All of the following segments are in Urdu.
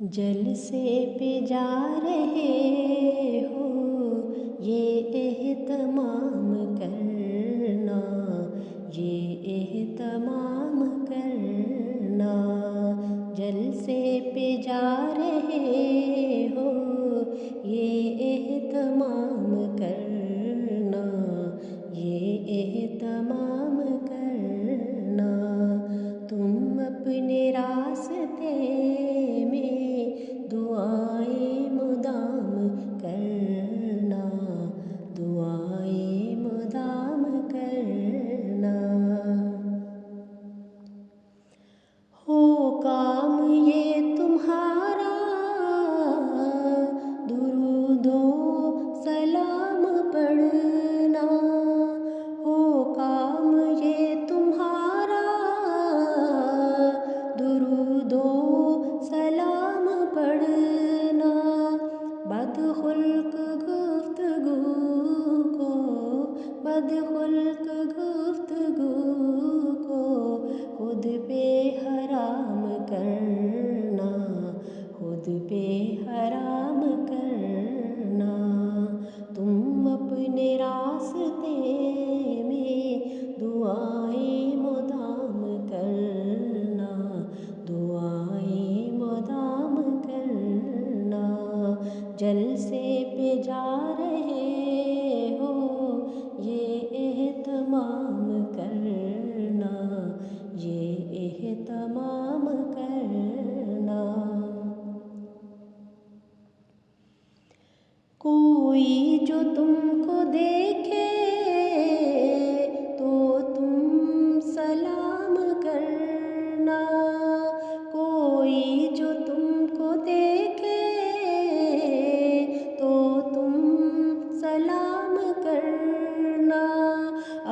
جلسے پہ جا رہے ہو یہ اہتمام کرنا، یہ اہتمام کرنا۔ جلسے پہ جا رہے ہو یہ اہتمام کرنا، یہ اہتمام کرنا۔ تم اپنے راستے میں دعائیں مدام کرنا، دعائیں مدام کرنا۔ ہو کام یہ تمہارا درود و سلام پڑھنا، ہو کام یہ تمہارا درود و سلام پڑھنا۔ بدخلق گفتگو کو، بدخلق گفتگو کو خود پہ حرام کرنا، خود پہ حرام کرنا۔ تم اپنے راستے میں دعائیں مدام کرنا، دعائیں مدام کرنا۔ جلسے پہ جا رہے ہو یہ اہتمام کرنا، یہ اہتمام کرنا۔ کوئی جو تم کو دیکھے تو تم سلام کرنا، کوئی جو تم کو دیکھے تو تم سلام کرنا۔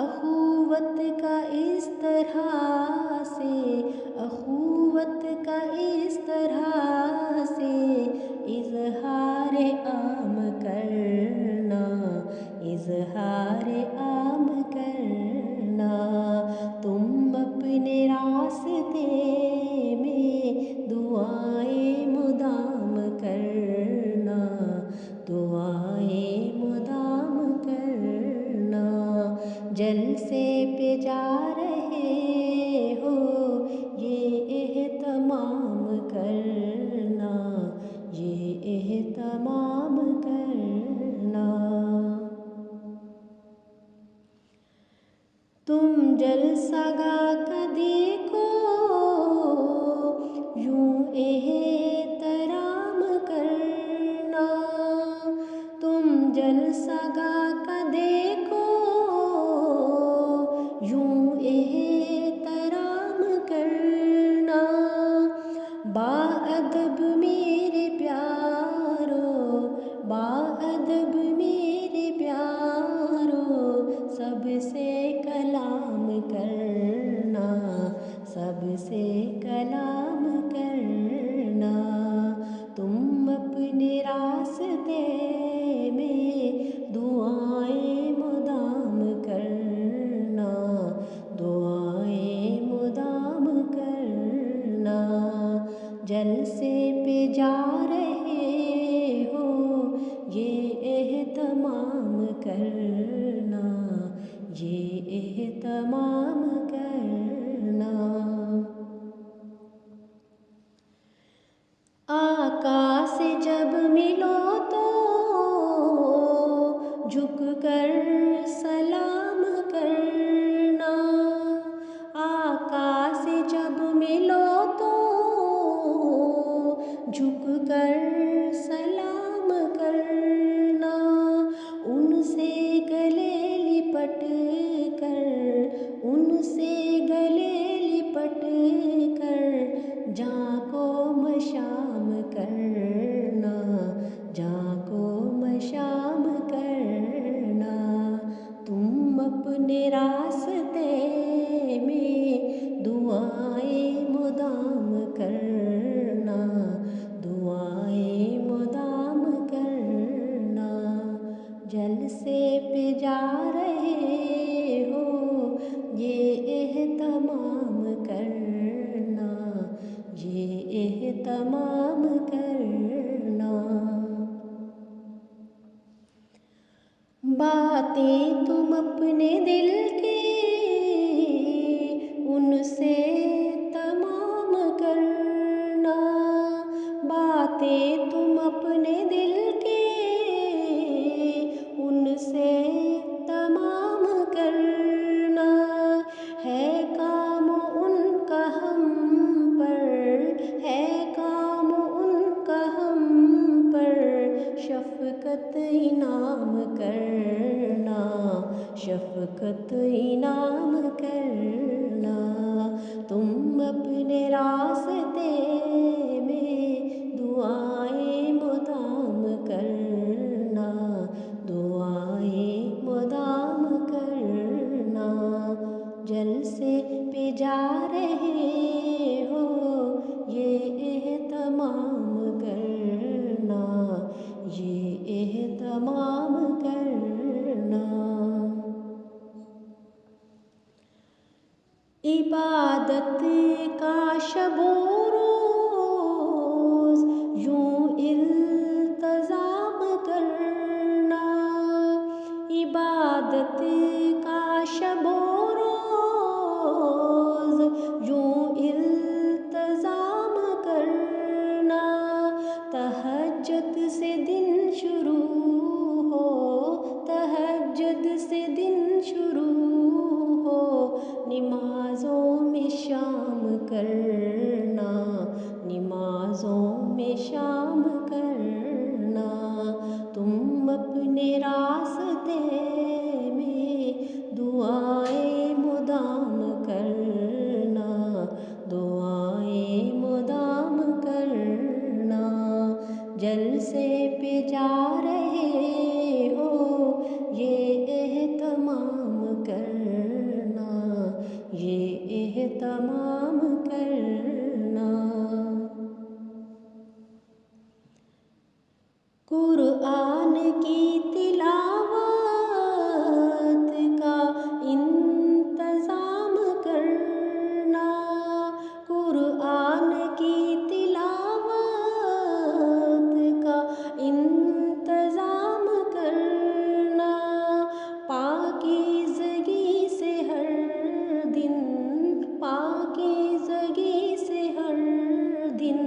اخوت کا اس طرح سے، اخوت کا اس طرح سے اظہار عام کرنا، اظہار عام کرنا۔ تم اپنے راستے میں دعائیں مدام کرنا، دعائیں مدام کرنا۔ جلسے پہ جا رہے ہو یہ اہتمام کرنا، یہ اہتمام کرنا۔ تم جلسہ گا کا دیکھو یوں احترام کرنا، تم جلسہ گا کا دیکھو یوں احترام کرنا۔ باادب میرے پیارو، باادب میرے پیارو سب سے کلام کرنا، سب سے کلام کرنا۔ تم اپنے راستے میں دعائیں مدام کرنا، دعائیں مدام کرنا۔ جلسے پہ جا رہے ہو یہ اہتمام کرنا، یہ اہتمام کرنا۔ آقا سے جب ملو تو جھک کر سلام کرنا، آقا سے جب ملو تو جھک کر سلام کرنا۔ ان سے گلے لپٹ کر، ان سے گلے لپٹ کر جاں کو مشام کرنا، جاں کو مشام کرنا۔ تم اپنے راستے میں دعائیں مدام کرنا، دعائیں مدام کرنا۔ جلسے پہ جا رہے ہو یہ مدام کرنا۔ باتیں تم اپنے دل کی ان سے تمام کرنا، باتیں تم اپنے دل کی ان سے تمام کرنا۔ ہے کام ان کا ہم پر، ہے کام ان کا ہم پر شفقت انعام کرنا، شفقت انعام کرنا۔ تم اپنے راستے میں دعائیں مدام کرنا، دعائیں مدام کرنا۔ جلسے پہ جا رہے ہو یہ اہتمام کرنا، یہ اہتمام کرنا۔ عبادت کا شب و روز یوں التزام کرنا، عبادت کا شب و روز یوں التزام کرنا۔ تہجد سے دن شروع ہو، تہجد سے دن شروع ہو، نمازوں میں شام کرنا، نمازوں میں شام کرنا۔ تم اپنے راستے میں دعائیں مدام کرنا، دعائیں مدام کرنا۔ جلسے پہ جا رہے ہو یہ اہتمام کرنا، یہ اہتمام کرنا۔ قرآن کی تلاوت کا انتظام کرنا، قرآن کی تلاوت کا انتظام کرنا۔ پاکیزگی سے ہر دن، پاکیزگی سے ہر دن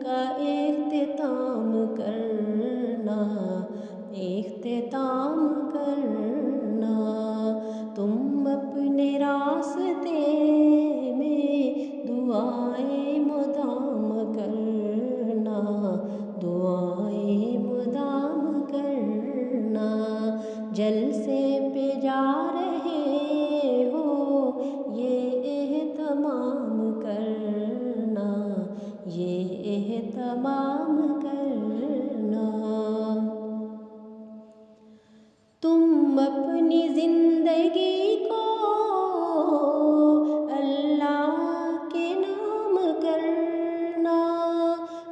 کا اختتام کرنا، اختتام کرنا۔ تم اپنے راستے میں دعائیں مدام کرنا، دعائیں مدام کرنا۔ جلسے پہ جا رہے ہو یہ اہتمام کرنا، یہ اہتمام کرنا۔ تم اپنی زندگی کو اللہ کے نام کرنا،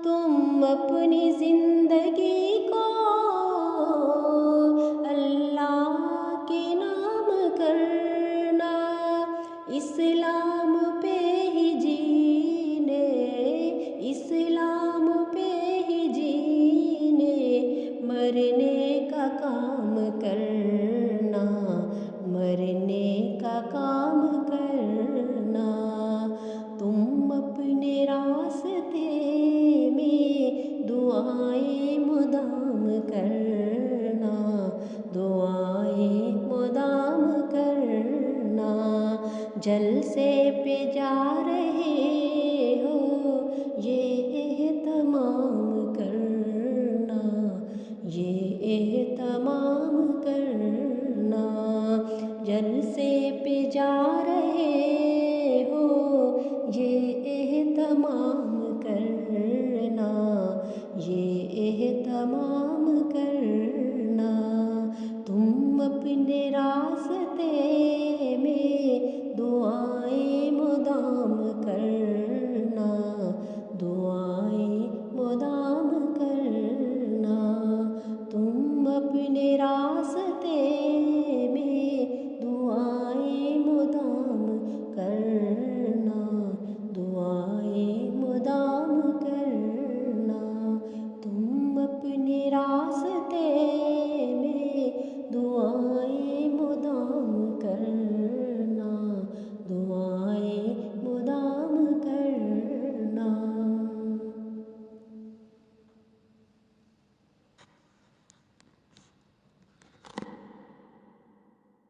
تم اپنی زندگی کو اللہ کے نام کرنا۔ اسلام پہ ہی جینے، اسلام پہ ہی جینے مرنے کا کام کرنا، مرنے کا کام کرنا۔ تم اپنے راستے میں دعائیں مدام کرنا، دعائیں مدام کرنا۔ جلسے پہ جا